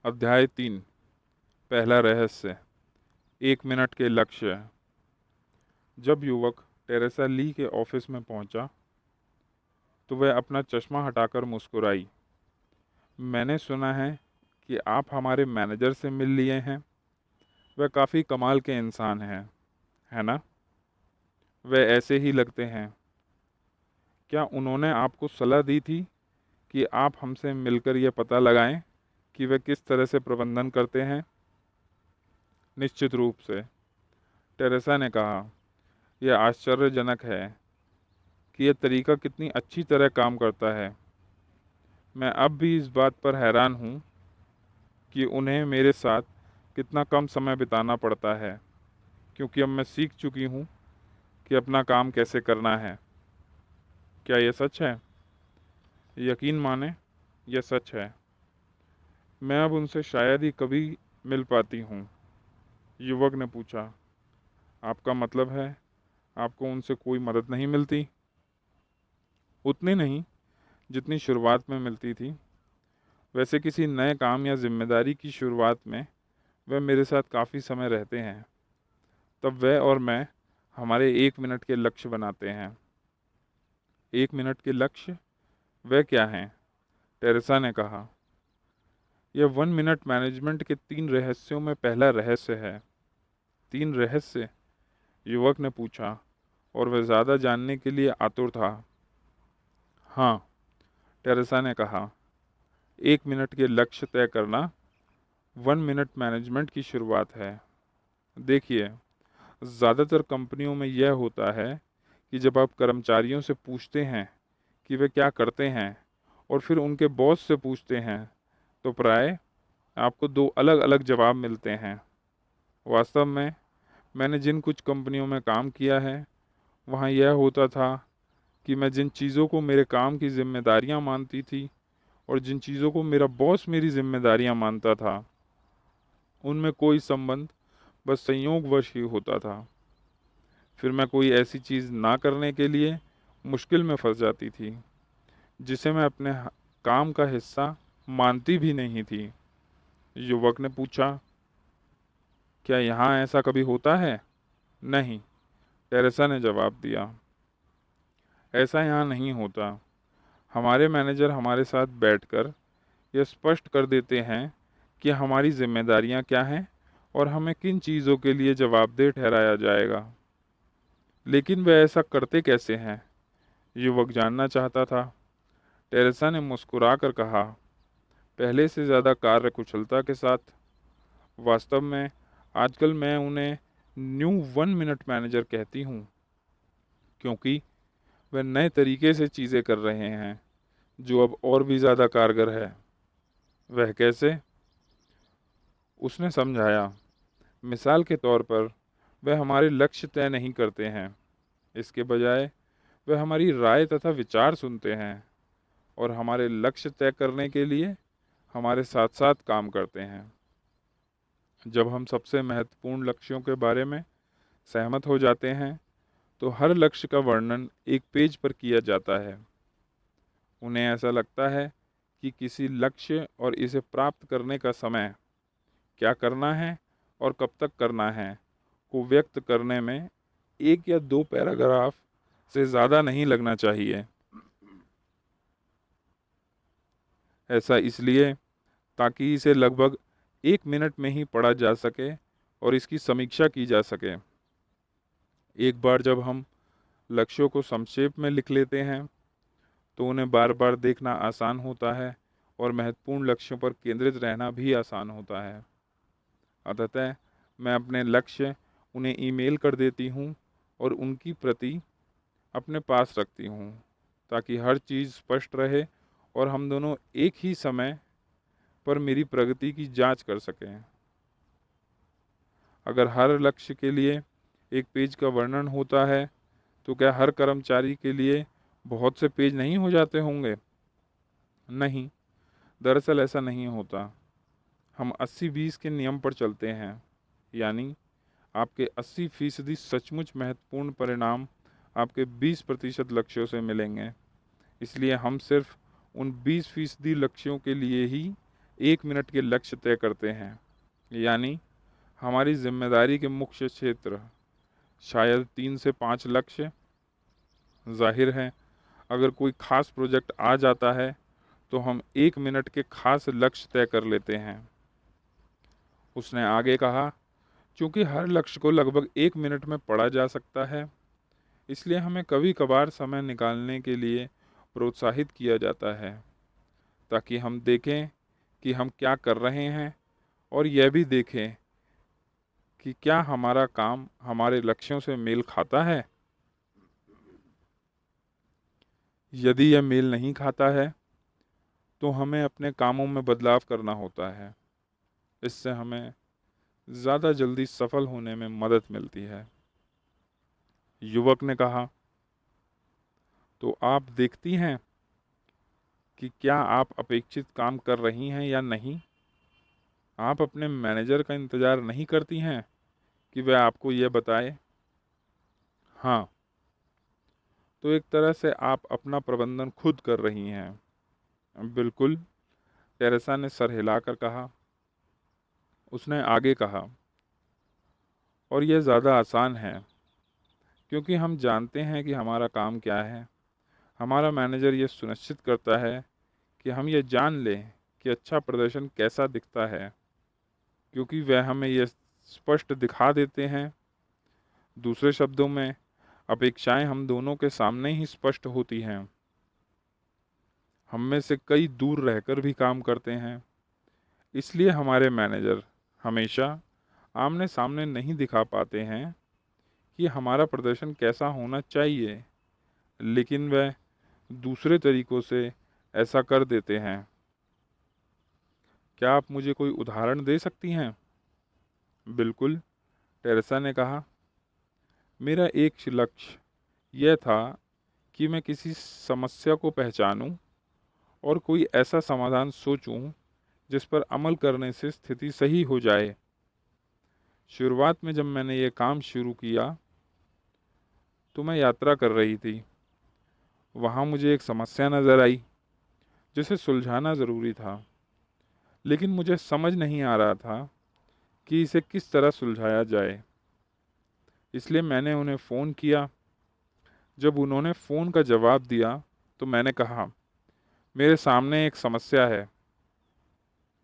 अध्याय 3। पहला रहस्य। 1 मिनट के लक्ष्य। जब युवक टेरेसा ली के ऑफिस में पहुंचा तो वह अपना चश्मा हटाकर मुस्कुराई। मैंने सुना है कि आप हमारे मैनेजर से मिल लिए हैं। वह काफ़ी कमाल के इंसान हैं, है ना? वह ऐसे ही लगते हैं। क्या उन्होंने आपको सलाह दी थी कि आप हमसे मिलकर यह पता लगाएं कि वे किस तरह से प्रबंधन करते हैं? निश्चित रूप से, टेरेसा ने कहा। यह आश्चर्यजनक है कि यह तरीका कितनी अच्छी तरह काम करता है। मैं अब भी इस बात पर हैरान हूँ कि उन्हें मेरे साथ कितना कम समय बिताना पड़ता है, क्योंकि अब मैं सीख चुकी हूँ कि अपना काम कैसे करना है। क्या यह सच है? यकीन माने, यह सच है। मैं अब उनसे शायद ही कभी मिल पाती हूँ। युवक ने पूछा। आपका मतलब है आपको उनसे कोई मदद नहीं मिलती? उतनी नहीं जितनी शुरुआत में मिलती थी। वैसे किसी नए काम या जिम्मेदारी की शुरुआत में वह मेरे साथ काफ़ी समय रहते हैं। तब वह और मैं हमारे 1 मिनट के लक्ष्य बनाते हैं। 1 मिनट के लक्ष्य? वह क्या हैं? टेरेसा ने कहा। यह 1 मिनट मैनेजमेंट के 3 रहस्यों में पहला रहस्य है। 3 रहस्य? युवक ने पूछा और वह ज़्यादा जानने के लिए आतुर था। हाँ, टेरेसा ने कहा। 1 मिनट के लक्ष्य तय करना 1 मिनट मैनेजमेंट की शुरुआत है। देखिए, ज़्यादातर कंपनियों में यह होता है कि जब आप कर्मचारियों से पूछते हैं कि वे क्या करते हैं और फिर उनके बॉस से पूछते हैं तो प्राय आपको 2 अलग अलग जवाब मिलते हैं। वास्तव में मैंने जिन कुछ कंपनियों में काम किया है वहाँ यह होता था कि मैं जिन चीज़ों को मेरे काम की जिम्मेदारियाँ मानती थी और जिन चीज़ों को मेरा बॉस मेरी जिम्मेदारियाँ मानता था, उनमें कोई संबंध बस संयोगवश ही होता था। फिर मैं कोई ऐसी चीज़ ना करने के लिए मुश्किल में फंस जाती थी जिसे मैं अपने काम का हिस्सा मानती भी नहीं थी। युवक ने पूछा। क्या यहाँ ऐसा कभी होता है? नहीं, टेरेसा ने जवाब दिया। ऐसा यहाँ नहीं होता। हमारे मैनेजर हमारे साथ बैठकर यह स्पष्ट कर देते हैं कि हमारी जिम्मेदारियाँ क्या हैं और हमें किन चीज़ों के लिए जवाबदेह ठहराया जाएगा। लेकिन वे ऐसा करते कैसे हैं? युवक जानना चाहता था। टेरेसा ने मुस्कुराकर कहा, पहले से ज़्यादा कार्यकुशलता के साथ। वास्तव में आजकल मैं उन्हें न्यू 1 मिनट मैनेजर कहती हूँ, क्योंकि वे नए तरीके से चीज़ें कर रहे हैं जो अब और भी ज़्यादा कारगर है। वह कैसे? उसने समझाया। मिसाल के तौर पर वे हमारे लक्ष्य तय नहीं करते हैं। इसके बजाय वे हमारी राय तथा विचार सुनते हैं और हमारे लक्ष्य तय करने के लिए हमारे साथ साथ काम करते हैं। जब हम सबसे महत्वपूर्ण लक्ष्यों के बारे में सहमत हो जाते हैं तो हर लक्ष्य का वर्णन एक पेज पर किया जाता है। उन्हें ऐसा लगता है कि किसी लक्ष्य और इसे प्राप्त करने का समय, क्या करना है और कब तक करना है, को व्यक्त करने में 1 या 2 पैराग्राफ से ज़्यादा नहीं लगना चाहिए। ऐसा इसलिए ताकि इसे लगभग 1 मिनट में ही पढ़ा जा सके और इसकी समीक्षा की जा सके। एक बार जब हम लक्ष्यों को संक्षेप में लिख लेते हैं तो उन्हें बार बार देखना आसान होता है और महत्वपूर्ण लक्ष्यों पर केंद्रित रहना भी आसान होता है। अतः मैं अपने लक्ष्य उन्हें ईमेल कर देती हूँ और उनकी प्रति अपने पास रखती हूँ ताकि हर चीज़ स्पष्ट रहे और हम दोनों एक ही समय पर मेरी प्रगति की जांच कर सकें। अगर हर लक्ष्य के लिए एक पेज का वर्णन होता है तो क्या हर कर्मचारी के लिए बहुत से पेज नहीं हो जाते होंगे? नहीं, दरअसल ऐसा नहीं होता। हम 80-20 के नियम पर चलते हैं, यानी आपके 80% सचमुच महत्वपूर्ण परिणाम आपके 20% लक्ष्यों से मिलेंगे। इसलिए हम सिर्फ उन 20% लक्ष्यों के लिए ही 1 मिनट के लक्ष्य तय करते हैं, यानी हमारी जिम्मेदारी के मुख्य क्षेत्र शायद 3 से 5 लक्ष्य। जाहिर है, अगर कोई खास प्रोजेक्ट आ जाता है तो हम 1 मिनट के खास लक्ष्य तय कर लेते हैं। उसने आगे कहा, क्योंकि हर लक्ष्य को लगभग 1 मिनट में पढ़ा जा सकता है, इसलिए हमें कभी कभार समय निकालने के लिए प्रोत्साहित किया जाता है, ताकि हम देखें कि हम क्या कर रहे हैं और यह भी देखें कि क्या हमारा काम हमारे लक्ष्यों से मेल खाता है। यदि यह मेल नहीं खाता है तो हमें अपने कामों में बदलाव करना होता है। इससे हमें ज़्यादा जल्दी सफल होने में मदद मिलती है। युवक ने कहा, तो आप देखती हैं कि क्या आप अपेक्षित काम कर रही हैं या नहीं। आप अपने मैनेजर का इंतज़ार नहीं करती हैं कि वह आपको यह बताए। हाँ, तो एक तरह से आप अपना प्रबंधन खुद कर रही हैं। बिल्कुल, टेरेसा ने सर हिलाकर कहा। उसने आगे कहा, और यह ज़्यादा आसान है, क्योंकि हम जानते हैं कि हमारा काम क्या है। हमारा मैनेजर ये सुनिश्चित करता है कि हम ये जान लें कि अच्छा प्रदर्शन कैसा दिखता है, क्योंकि वह हमें यह स्पष्ट दिखा देते हैं। दूसरे शब्दों में, अपेक्षाएं हम दोनों के सामने ही स्पष्ट होती हैं। हम में से कई दूर रहकर भी काम करते हैं, इसलिए हमारे मैनेजर हमेशा आमने सामने नहीं दिखा पाते हैं कि हमारा प्रदर्शन कैसा होना चाहिए, लेकिन वह दूसरे तरीकों से ऐसा कर देते हैं। क्या आप मुझे कोई उदाहरण दे सकती हैं? बिल्कुल, टेरेसा ने कहा। मेरा एक लक्ष्य यह था कि मैं किसी समस्या को पहचानूं और कोई ऐसा समाधान सोचूं जिस पर अमल करने से स्थिति सही हो जाए। शुरुआत में जब मैंने ये काम शुरू किया तो मैं यात्रा कर रही थी। वहाँ मुझे एक समस्या नज़र आई जिसे सुलझाना ज़रूरी था, लेकिन मुझे समझ नहीं आ रहा था कि इसे किस तरह सुलझाया जाए। इसलिए मैंने उन्हें फ़ोन किया। जब उन्होंने फ़ोन का जवाब दिया तो मैंने कहा, मेरे सामने एक समस्या है।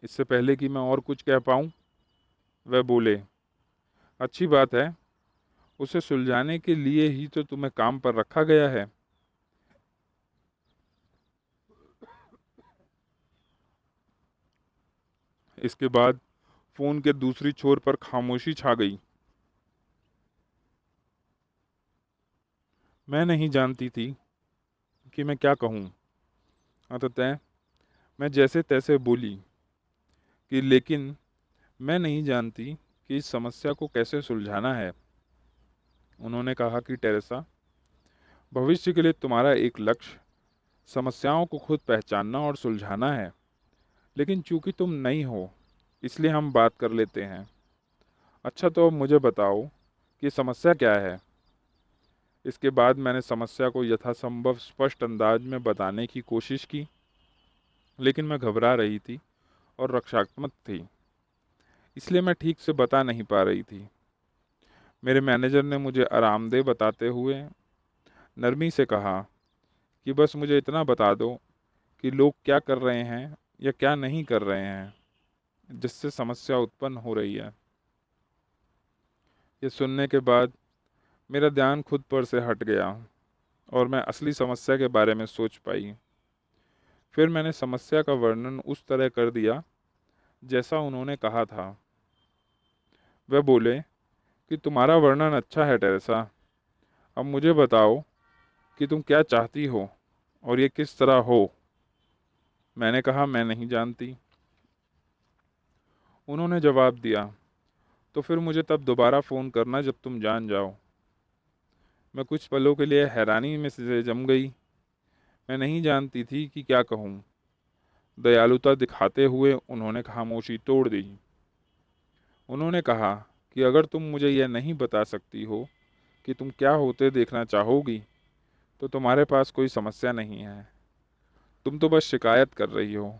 इससे पहले कि मैं और कुछ कह पाऊँ, वह बोले, अच्छी बात है, उसे सुलझाने के लिए ही तो तुम्हें काम पर रखा गया है। इसके बाद फ़ोन के दूसरी छोर पर खामोशी छा गई। मैं नहीं जानती थी कि मैं क्या कहूँ। अंततः मैं जैसे तैसे बोली कि लेकिन मैं नहीं जानती कि इस समस्या को कैसे सुलझाना है। उन्होंने कहा कि टेरेसा, भविष्य के लिए तुम्हारा एक लक्ष्य समस्याओं को खुद पहचानना और सुलझाना है, लेकिन चूंकि तुम नई हो इसलिए हम बात कर लेते हैं। अच्छा, तो अब मुझे बताओ कि समस्या क्या है। इसके बाद मैंने समस्या को यथासंभव स्पष्ट अंदाज में बताने की कोशिश की, लेकिन मैं घबरा रही थी और रक्षात्मक थी, इसलिए मैं ठीक से बता नहीं पा रही थी। मेरे मैनेजर ने मुझे आरामदेह बताते हुए नरमी से कहा कि बस मुझे इतना बता दो कि लोग क्या कर रहे हैं या क्या नहीं कर रहे हैं जिससे समस्या उत्पन्न हो रही है। ये सुनने के बाद मेरा ध्यान खुद पर से हट गया और मैं असली समस्या के बारे में सोच पाई। फिर मैंने समस्या का वर्णन उस तरह कर दिया जैसा उन्होंने कहा था। वह बोले कि तुम्हारा वर्णन अच्छा है टेरेसा, अब मुझे बताओ कि तुम क्या चाहती हो और ये किस तरह हो। मैंने कहा, मैं नहीं जानती। उन्होंने जवाब दिया, तो फिर मुझे तब दोबारा फ़ोन करना जब तुम जान जाओ। मैं कुछ पलों के लिए हैरानी में से जम गई। मैं नहीं जानती थी कि क्या कहूँ। दयालुता दिखाते हुए उन्होंने खामोशी तोड़ दी। उन्होंने कहा कि अगर तुम मुझे यह नहीं बता सकती हो कि तुम क्या होते देखना चाहोगी, तो तुम्हारे पास कोई समस्या नहीं है। तुम तो बस शिकायत कर रही हो।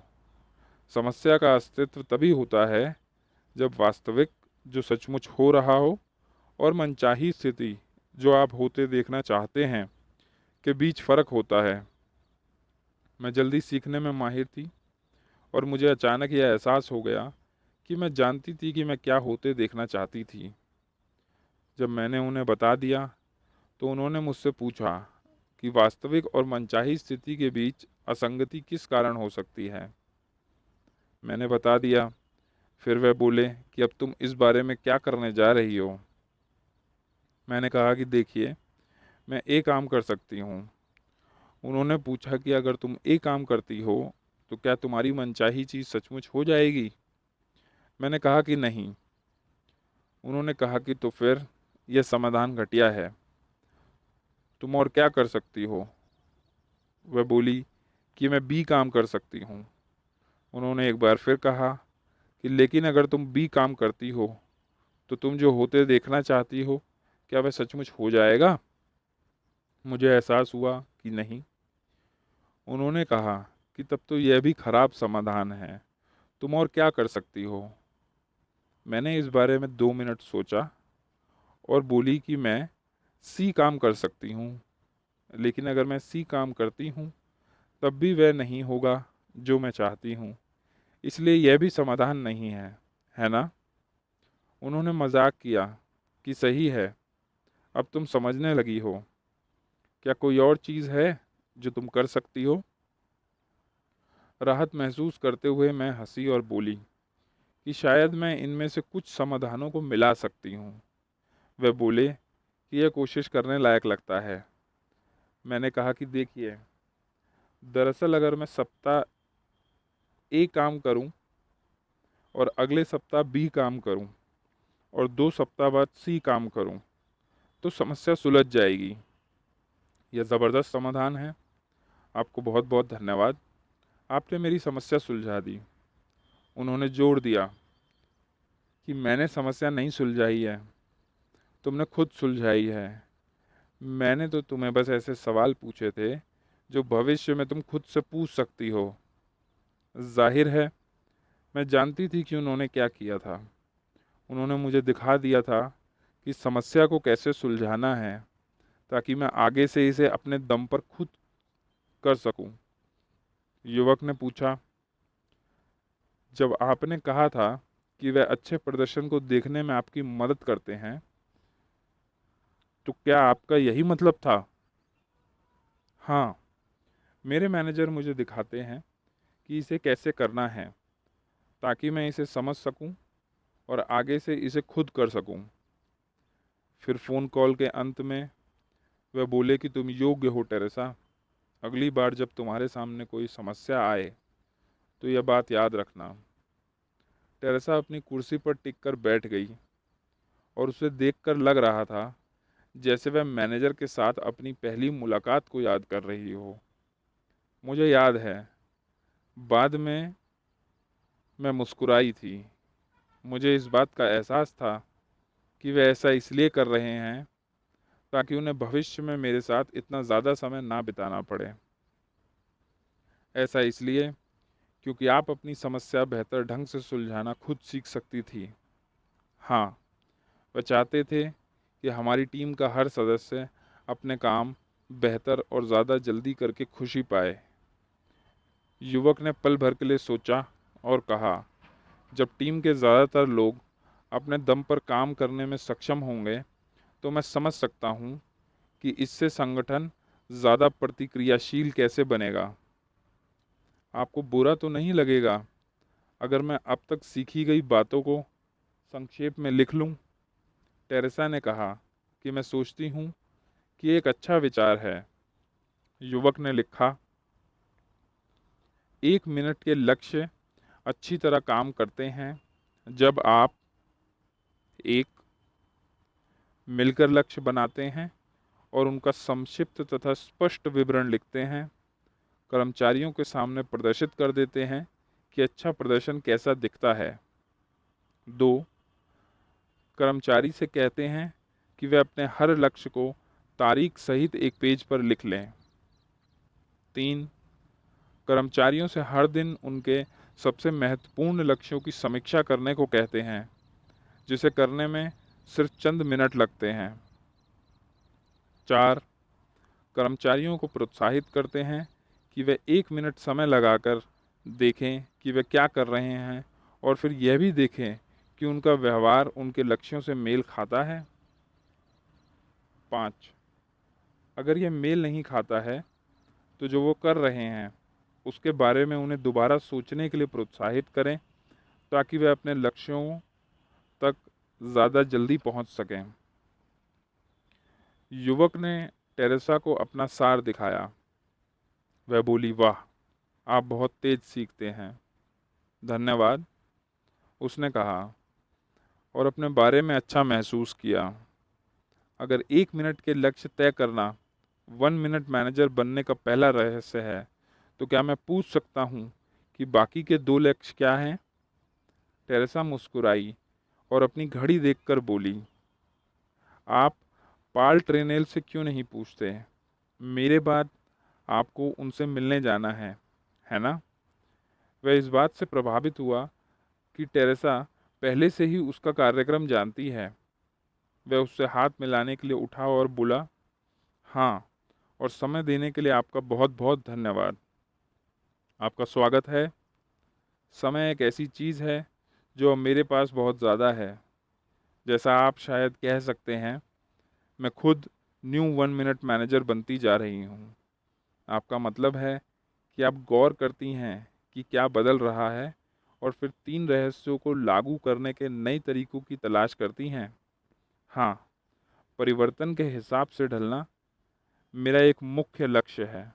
समस्या का अस्तित्व तभी होता है जब वास्तविक जो सचमुच हो रहा हो और मनचाही स्थिति जो आप होते देखना चाहते हैं के बीच फ़र्क होता है। मैं जल्दी सीखने में माहिर थी और मुझे अचानक यह एहसास हो गया कि मैं जानती थी कि मैं क्या होते देखना चाहती थी। जब मैंने उन्हें बता दिया तो उन्होंने मुझसे पूछा कि वास्तविक और मनचाही स्थिति के बीच असंगति किस कारण हो सकती है। मैंने बता दिया। फिर वे बोले कि अब तुम इस बारे में क्या करने जा रही हो। मैंने कहा कि देखिए, मैं एक काम कर सकती हूँ। उन्होंने पूछा कि अगर तुम एक काम करती हो तो क्या तुम्हारी मनचाही चीज़ सचमुच हो जाएगी। मैंने कहा कि नहीं। उन्होंने कहा कि तो फिर यह समाधान घटिया है, तुम और क्या कर सकती हो। वह बोली कि मैं बी काम कर सकती हूँ। उन्होंने एक बार फिर कहा कि लेकिन अगर तुम बी काम करती हो तो तुम जो होते देखना चाहती हो क्या वह सचमुच हो जाएगा। मुझे एहसास हुआ कि नहीं। उन्होंने कहा कि तब तो यह भी खराब समाधान है, तुम और क्या कर सकती हो। मैंने इस बारे में 2 मिनट सोचा और बोली कि मैं सी काम कर सकती हूँ, लेकिन अगर मैं सी काम करती हूँ तब भी वह नहीं होगा जो मैं चाहती हूँ, इसलिए यह भी समाधान नहीं है ना। उन्होंने मजाक किया कि सही है, अब तुम समझने लगी हो। क्या कोई और चीज़ है जो तुम कर सकती हो। राहत महसूस करते हुए मैं हंसी और बोली कि शायद मैं इनमें से कुछ समाधानों को मिला सकती हूँ। वे बोले कि यह कोशिश करने लायक लगता है। मैंने कहा कि देखिए, दरअसल अगर मैं सप्ताह ए काम करूं और अगले सप्ताह बी काम करूं और 2 सप्ताह बाद सी काम करूं तो समस्या सुलझ जाएगी। यह ज़बरदस्त समाधान है। आपको बहुत बहुत धन्यवाद, आपने मेरी समस्या सुलझा दी। उन्होंने जोर दिया कि मैंने समस्या नहीं सुलझाई है, तुमने खुद सुलझाई है। मैंने तो तुम्हें बस ऐसे सवाल पूछे थे जो भविष्य में तुम खुद से पूछ सकती हो। जाहिर है मैं जानती थी कि उन्होंने क्या किया था। उन्होंने मुझे दिखा दिया था कि समस्या को कैसे सुलझाना है ताकि मैं आगे से इसे अपने दम पर खुद कर सकूं। युवक ने पूछा, जब आपने कहा था कि वह अच्छे प्रदर्शन को देखने में आपकी मदद करते हैं तो क्या आपका यही मतलब था। हाँ, मेरे मैनेजर मुझे दिखाते हैं कि इसे कैसे करना है ताकि मैं इसे समझ सकूं और आगे से इसे खुद कर सकूं। फिर फ़ोन कॉल के अंत में वह बोले कि तुम योग्य हो टेरेसा। अगली बार जब तुम्हारे सामने कोई समस्या आए तो यह बात याद रखना। टेरेसा अपनी कुर्सी पर टिक कर बैठ गई और उसे देखकर लग रहा था जैसे वह मैनेजर के साथ अपनी पहली मुलाकात को याद कर रही हो। मुझे याद है, बाद में मैं मुस्कुराई थी। मुझे इस बात का एहसास था कि वे ऐसा इसलिए कर रहे हैं ताकि उन्हें भविष्य में मेरे साथ इतना ज़्यादा समय ना बिताना पड़े। ऐसा इसलिए क्योंकि आप अपनी समस्या बेहतर ढंग से सुलझाना खुद सीख सकती थी। हाँ, वे चाहते थे कि हमारी टीम का हर सदस्य अपने काम बेहतर और ज़्यादा जल्दी करके खुशी पाए। युवक ने पल भर के लिए सोचा और कहा, जब टीम के ज़्यादातर लोग अपने दम पर काम करने में सक्षम होंगे तो मैं समझ सकता हूँ कि इससे संगठन ज़्यादा प्रतिक्रियाशील कैसे बनेगा। आपको बुरा तो नहीं लगेगा अगर मैं अब तक सीखी गई बातों को संक्षेप में लिख लूँ। टेरेसा ने कहा कि मैं सोचती हूँ कि एक अच्छा विचार है। युवक ने लिखा, 1 मिनट के लक्ष्य अच्छी तरह काम करते हैं जब आप एक मिलकर लक्ष्य बनाते हैं और उनका संक्षिप्त तथा स्पष्ट विवरण लिखते हैं, कर्मचारियों के सामने प्रदर्शित कर देते हैं कि अच्छा प्रदर्शन कैसा दिखता है। 2, कर्मचारी से कहते हैं कि वे अपने हर लक्ष्य को तारीख सहित एक पेज पर लिख लें। 3, कर्मचारियों से हर दिन उनके सबसे महत्वपूर्ण लक्ष्यों की समीक्षा करने को कहते हैं, जिसे करने में सिर्फ चंद मिनट लगते हैं। 4. कर्मचारियों को प्रोत्साहित करते हैं कि वे 1 मिनट समय लगाकर देखें कि वे क्या कर रहे हैं और फिर यह भी देखें कि उनका व्यवहार उनके लक्ष्यों से मेल खाता है। 5. अगर यह मेल नहीं खाता है तो जो वो कर रहे हैं उसके बारे में उन्हें दोबारा सोचने के लिए प्रोत्साहित करें, ताकि वे अपने लक्ष्यों तक ज़्यादा जल्दी पहुंच सकें। युवक ने टेरेसा को अपना सार दिखाया। वह बोली, वाह, आप बहुत तेज सीखते हैं। धन्यवाद, उसने कहा और अपने बारे में अच्छा महसूस किया। अगर 1 मिनट के लक्ष्य तय करना 1 मिनट मैनेजर बनने का पहला रहस्य है, तो क्या मैं पूछ सकता हूँ कि बाकी के 2 लक्ष्य क्या हैं? टेरेसा मुस्कुराई और अपनी घड़ी देखकर बोली, आप पाल ट्रेनेल से क्यों नहीं पूछते? मेरे बाद आपको उनसे मिलने जाना है ना? वह इस बात से प्रभावित हुआ कि टेरेसा पहले से ही उसका कार्यक्रम जानती है। वह उससे हाथ मिलाने के लिए उठा और बोला, हाँ, और समय देने के लिए आपका बहुत बहुत धन्यवाद। आपका स्वागत है। समय एक ऐसी चीज़ है जो अब मेरे पास बहुत ज़्यादा है। जैसा आप शायद कह सकते हैं, मैं खुद न्यू 1 मिनट मैनेजर बनती जा रही हूँ। आपका मतलब है कि आप गौर करती हैं कि क्या बदल रहा है और फिर 3 रहस्यों को लागू करने के नए तरीकों की तलाश करती हैं। हाँ, परिवर्तन के हिसाब से ढलना मेरा एक मुख्य लक्ष्य है।